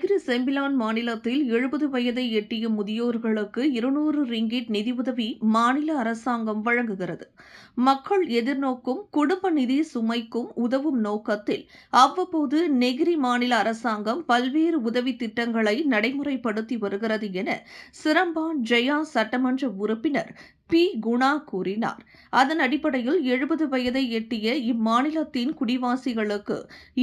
Negeri Sembilan மாநிலத்தில் 70 வயதை எட்டிய முதியோர்களுக்கு 200 ரிங்கிட் நிதியுதவி மாநில அரசாங்கம் வழங்குகிறது. மக்கள் எதிர்நோக்கும் குடும்ப நிதி சுமைக்கும் உதவும் நோக்கத்தில் அவ்வப்போது நெகிரி மாநில அரசாங்கம் பல்வேறு உதவி திட்டங்களை நடைமுறைப்படுத்தி வருகிறது என சிரம்பான் ஜெயா சட்டமன்ற உறுப்பினர் பி. குணா கூறினார். அதன் அடிப்படையில் 70 வயதை எட்டிய இம்மாநிலத்தின் குடிவாசிகளுக்கு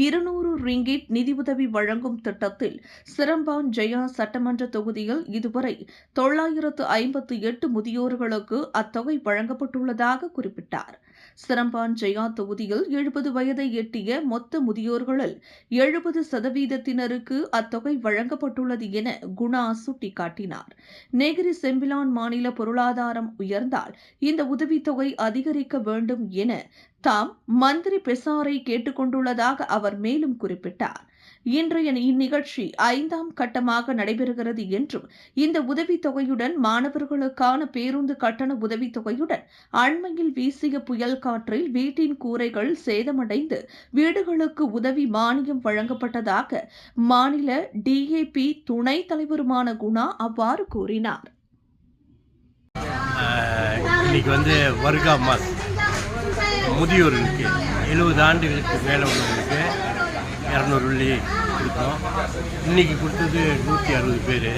200 ரிங்கிட் நிதியுதவி வழங்கும் திட்டத்தில் சிரம்பான் ஜெயா சட்டமன்ற தொகுதியில் இதுவரை 958 முதியோர்களுக்கு அத்தொகை வழங்கப்பட்டுள்ளதாக குறிப்பிட்டார். சிரம்பான் ஜெயா தொகுதியில் 70 வயதை எட்டிய மொத்த முதியோர்களில் 70% அத்தொகை வழங்கப்பட்டுள்ளது என குணா சுட்டிக்காட்டினார். நெகிரி செம்பிலான் மாநில பொருளாதாரம் உயர்ந்தால் இந்த உதவித்தொகை அதிகரிக்க வேண்டும் என தாம் மந்திரி பெசாரை கேட்டுக் கொண்டுள்ளதாக அவர் மேலும் குறிப்பிட்டார். இன்றைய இந்நிகழ்ச்சி 5ஆம் கட்டமாக நடைபெறுகிறது என்றும் இந்த உதவித்தொகையுடன் மாணவர்களுக்கான பேருந்து கட்டண உதவித்தொகையுடன் அண்மையில் வீசிய புயல் காற்றில் வீட்டின் கூரைகள் சேதமடைந்து வீடுகளுக்கு உதவி மானியம் வழங்கப்பட்டதாக மாநில டிஏபி துணைத் தலைவருமான குணா அவ்வாறு கூறினார். இன்னைக்கு வருகா மாஸ் முதியோர்களுக்கு 70 ஆண்டுகளுக்கு மேலே உள்ளவங்களுக்கு 200 வெள்ளி கொடுத்தோம். இன்றைக்கி கொடுத்தது 160 பேர்.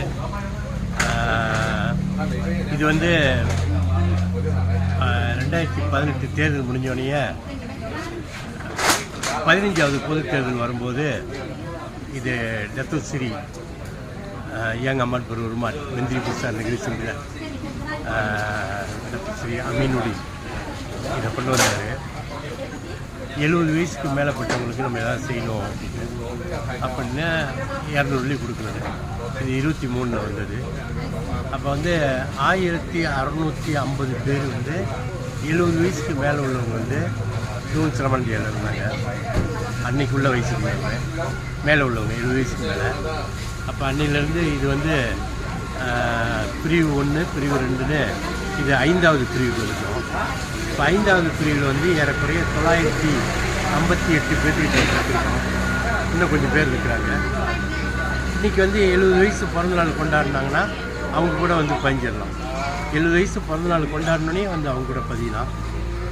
இது 2018 தேர்தல் முடிஞ்சோடனே 15வது பொதுத் தேர்தல் வரும்போது இது டத்துஸ்ரீ யங் அம்மான் பெருமாள் மந்திரி புதுசாக நெகிரி செம்பிலான் டத்துஸ்ரீ அமீனுடி இதை கொண்டு வந்தார். 70 வயசுக்கு மேலப்பட்டவங்களுக்கு நம்ம எதாவது செய்யணும் அப்படின்னா 200 வெள்ளி கொடுக்குறது. இது 23 வந்தது. அப்போ 1650 பேர் 70 வயசுக்கு மேலே உள்ளவங்க ஜூன் சிரமணம் ஜெயிலில் இருந்தாங்க. அன்னைக்கு உள்ள வயசுக்கு மேலே உள்ளவங்க 70 வயசுக்கு மேலே. அப்போ அன்னையிலேருந்து இது பிரிவு 1 பிரிவு 2ன்னு இது 5வது பிரிவுக்கு இருக்கும். இப்போ 5வது பிரிவில் ஏறக்குறைய 958 பேர்கிட்ட இருக்கோம். இன்னும் கொஞ்சம் பேர் இருக்கிறாங்க. இன்றைக்கி 70 வயசு பிறந்தநாள் கொண்டாடினாங்கன்னா அவங்க கூட பதிஞ்சிடலாம். 70 வயசு பிறந்தநாள் கொண்டாடினோடனே அவங்க கூட பதியலாம்.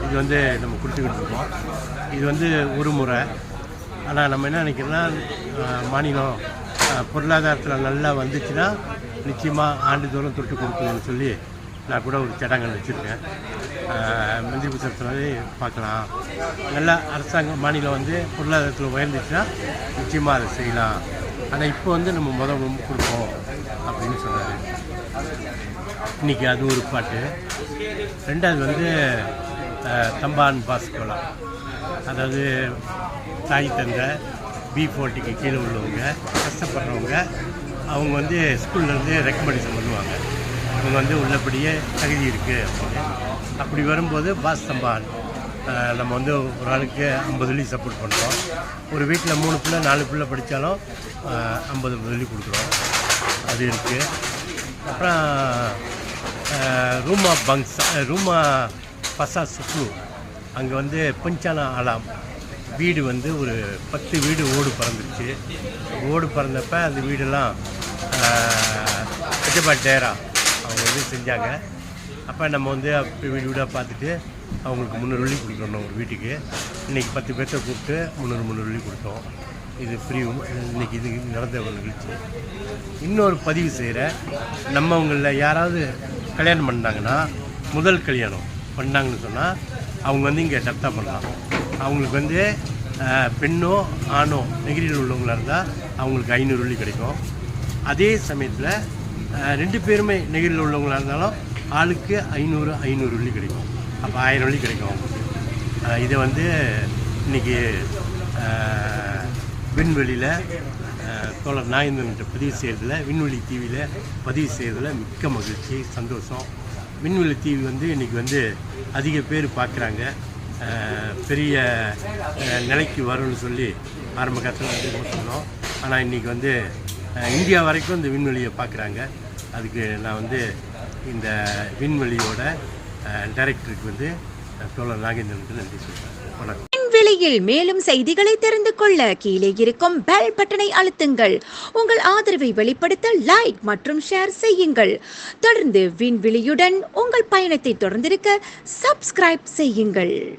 இது நம்ம கொடுத்துக்கிட்டு இருக்கோம். இது ஒரு முறை. ஆனால் நம்ம என்ன நினைக்கிறோன்னா மாநிலம் பொருளாதாரத்தில் நல்லா வந்துச்சுன்னா நிச்சயமாக ஆண்டுதோறும் தொட்டு கொடுக்கணும்னு சொல்லி நான் கூட ஒரு சடங்கள் வச்சுருக்கேன். மந்திரி புத்தகத்தில் பார்க்கலாம். நல்லா அரசாங்கம் மாநிலம் பொருளாதாரத்தில் உயர்ந்துச்சுன்னா நிச்சயமாக அதை செய்யலாம். ஆனால் இப்போ நம்ம முதல் கொடுப்போம் அப்படின்னு சொன்னார். இன்றைக்கி அது ஒரு பாட்டு. 2வது தம்பான் பாஸ்கோலா, அதாவது தாய் தந்த B40க்கு கீழே உள்ளவங்க கஷ்டப்படுறவங்க அவங்க ஸ்கூல்லேருந்து ரெக்கமெண்டேஷன் பண்ணுவாங்க. இவங்க உள்ளபடியே தகுதி இருக்குது அப்படின்னு. அப்படி வரும்போது பாஸ் தம்பான் நம்ம ஒரு ஆளுக்கு 50 வெள்ளி சப்போர்ட் பண்ணுறோம். ஒரு வீட்டில் 3 பிள்ளை 4 பிள்ளை படித்தாலும் 50 வெள்ளி கொடுக்குறோம். அது இருக்குது. அப்புறம் ரூமா பசா சுற்று அங்கே பஞ்சானா ஆலாம் வீடு ஒரு 10 வீடு ஓடு பறந்துருச்சு. ஓடு பறந்தப்போ அந்த வீடெல்லாம் கச்சபா டேரா அவங்க செஞ்சாங்க. அப்போ நம்ம வீடு வீடாக பார்த்துட்டு அவங்களுக்கு 300 வெள்ளி கொடுத்துருந்தோம் ஒரு வீட்டுக்கு. இன்றைக்கி 10 பேர்த்த கூப்பிட்டு 300 வெள்ளி கொடுத்தோம். இது பிரிவு. இன்றைக்கி இது நடந்த ஒரு நிகழ்ச்சி. இன்னொரு பதிவு செய்கிற நம்மவங்களில் யாராவது கல்யாணம் பண்ணாங்கன்னா முதல் கல்யாணம் பண்ணாங்கன்னு சொன்னால் அவங்க இங்கே டப்தா பண்ணலாம். அவங்களுக்கு பெண்ணோ ஆணோ நெகிரியில் உள்ளவங்களாக இருந்தால் அவங்களுக்கு 500 வெள்ளி கிடைக்கும். அதே சமயத்தில் 2 பேருமே நெகிரியில் உள்ளவங்களாக இருந்தாலும் ஆளுக்கு 500 வெள்ளி கிடைக்கும். அப்போ 1000 வெள்ளி கிடைக்கும் அவங்களுக்கு. இதை இன்றைக்கி விண்வெளியில் தோழர் நாயந்தன்கிட்ட பதிவு செய்கிறதுல விண்வெளி டிவியில் பதிவு செய்கிறதுல மிக்க மகிழ்ச்சி, சந்தோஷம். விண்வெளி டிவி இன்றைக்கி அதிக பேர் பார்க்குறாங்க. பெரிய நிலைக்கு வரும்னு சொல்லி ஆரம்ப காலத்தில் சொன்னோம். ஆனால் இன்றைக்கி இந்தியா வரைக்கும் இந்த விண்வெளியை பார்க்குறாங்க. அதுக்கு நான் இந்த விண்வெளியோட டைரக்டருக்கு தோழர் நாகேந்திரனுக்கு நன்றி சொல்கிறேன். வணக்கம். விண்வெளியில் மேலும் செய்திகளை தெரிந்து கொள்ள கீழே இருக்கும் பெல் பட்டனை அழுத்துங்கள். உங்கள் ஆதரவை வெளிப்படுத்த லைக் மற்றும் ஷேர் செய்யுங்கள். தொடர்ந்து விண்வெளியுடன் உங்கள் பயணத்தை தொடர்ந்திருக்க சப்ஸ்கிரைப் செய்யுங்கள்.